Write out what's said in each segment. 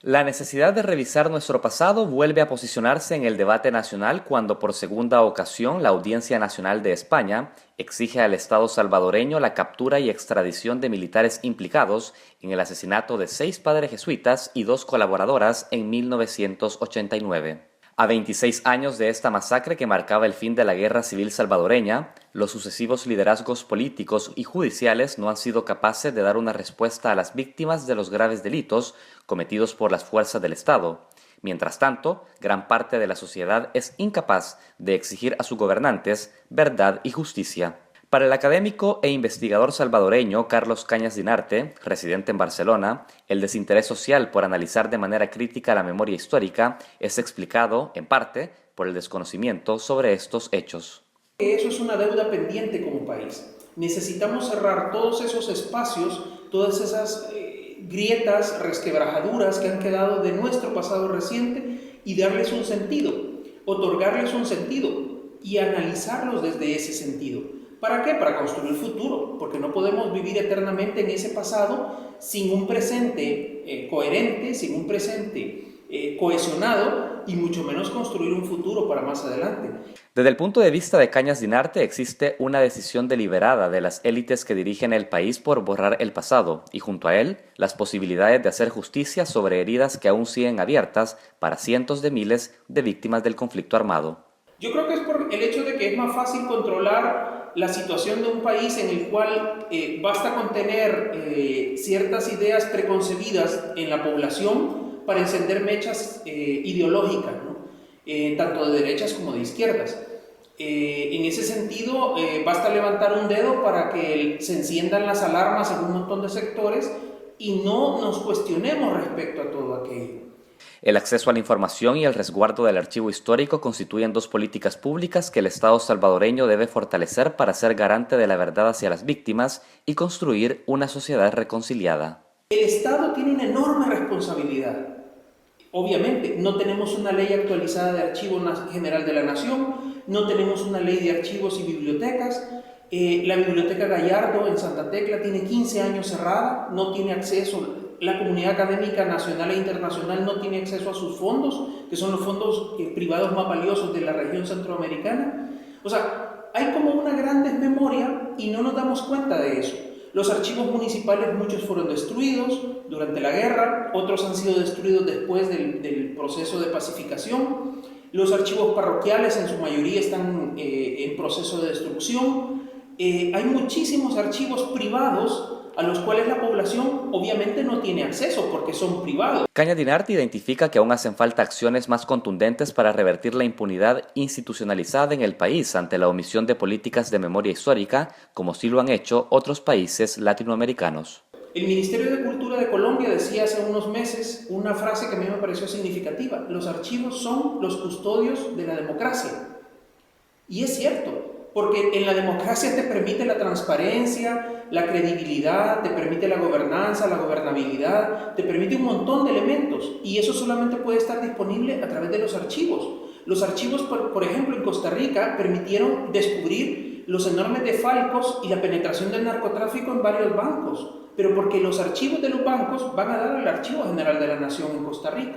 La necesidad de revisar nuestro pasado vuelve a posicionarse en el debate nacional cuando por segunda ocasión la Audiencia Nacional de España exige al Estado salvadoreño la captura y extradición de militares implicados en el asesinato de 6 padres jesuitas y 2 colaboradoras en 1989. A 26 años de esta masacre que marcaba el fin de la guerra civil salvadoreña, los sucesivos liderazgos políticos y judiciales no han sido capaces de dar una respuesta a las víctimas de los graves delitos cometidos por las fuerzas del Estado. Mientras tanto, gran parte de la sociedad es incapaz de exigir a sus gobernantes verdad y justicia. Para el académico e investigador salvadoreño Carlos Cañas Dinarte, residente en Barcelona, el desinterés social por analizar de manera crítica la memoria histórica es explicado, en parte, por el desconocimiento sobre estos hechos. Eso es una deuda pendiente como país. Necesitamos cerrar todos esos espacios, todas esas grietas, resquebrajaduras que han quedado de nuestro pasado reciente y darles un sentido, otorgarles un sentido y analizarlos desde ese sentido. ¿Para qué? Para construir futuro, porque no podemos vivir eternamente en ese pasado sin un presente coherente, sin un presente cohesionado y mucho menos construir un futuro para más adelante. Desde el punto de vista de Cañas Dinarte existe una decisión deliberada de las élites que dirigen el país por borrar el pasado y junto a él las posibilidades de hacer justicia sobre heridas que aún siguen abiertas para cientos de miles de víctimas del conflicto armado. Yo creo que es por el hecho de que es más fácil controlar la situación de un país en el cual basta con tener ciertas ideas preconcebidas en la población para encender mechas ideológicas, ¿no? Tanto de derechas como de izquierdas. En ese sentido, basta levantar un dedo para que se enciendan las alarmas en un montón de sectores y no nos cuestionemos respecto a todo aquello. El acceso a la información y el resguardo del archivo histórico constituyen dos políticas públicas que el Estado salvadoreño debe fortalecer para ser garante de la verdad hacia las víctimas y construir una sociedad reconciliada. El Estado tiene una enorme responsabilidad. Obviamente, no tenemos una ley actualizada de Archivo General de la Nación, no tenemos una ley de archivos y bibliotecas. La Biblioteca Gallardo en Santa Tecla tiene 15 años cerrada, no tiene acceso. La comunidad académica nacional e internacional no tiene acceso a sus fondos, que son los fondos privados más valiosos de la región centroamericana. O sea, hay como una gran desmemoria y no nos damos cuenta de eso. Los archivos municipales, muchos fueron destruidos durante la guerra, otros han sido destruidos después del proceso de pacificación. Los archivos parroquiales en su mayoría están en proceso de destrucción. Hay muchísimos archivos privados a los cuales la población obviamente no tiene acceso porque son privados. Cañas Dinarte identifica que aún hacen falta acciones más contundentes para revertir la impunidad institucionalizada en el país ante la omisión de políticas de memoria histórica, como sí lo han hecho otros países latinoamericanos. El Ministerio de Cultura de Colombia decía hace unos meses una frase que a mí me pareció significativa: los archivos son los custodios de la democracia. Y es cierto, porque en la democracia te permite la transparencia, la credibilidad, te permite la gobernanza, la gobernabilidad, te permite un montón de elementos y eso solamente puede estar disponible a través de los archivos. Los archivos, por ejemplo, en Costa Rica permitieron descubrir los enormes defalcos y la penetración del narcotráfico en varios bancos, pero porque los archivos de los bancos van a dar al Archivo General de la Nación en Costa Rica.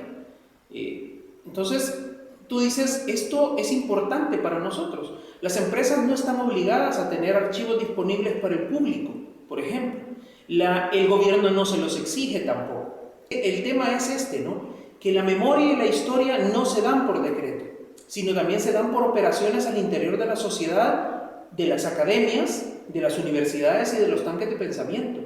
Entonces, tú dices, esto es importante para nosotros. Las empresas no están obligadas a tener archivos disponibles para el público, por ejemplo. El gobierno no se los exige tampoco. El tema es este, ¿no? Que la memoria y la historia no se dan por decreto, sino también se dan por operaciones al interior de la sociedad, de las academias, de las universidades y de los tanques de pensamiento.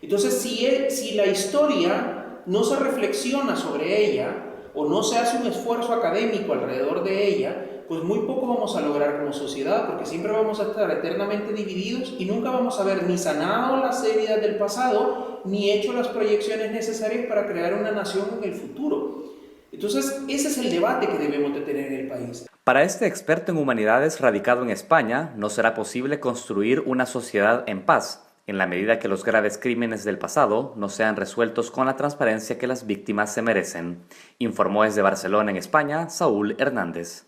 Entonces, si la historia no se reflexiona sobre ella, o no se hace un esfuerzo académico alrededor de ella, pues muy poco vamos a lograr como sociedad, porque siempre vamos a estar eternamente divididos y nunca vamos a haber ni sanado las heridas del pasado, ni hecho las proyecciones necesarias para crear una nación en el futuro. Entonces, ese es el debate que debemos de tener en el país. Para este experto en humanidades radicado en España, no será posible construir una sociedad en paz, en la medida que los graves crímenes del pasado no sean resueltos con la transparencia que las víctimas se merecen, informó desde Barcelona, en España, Saúl Hernández.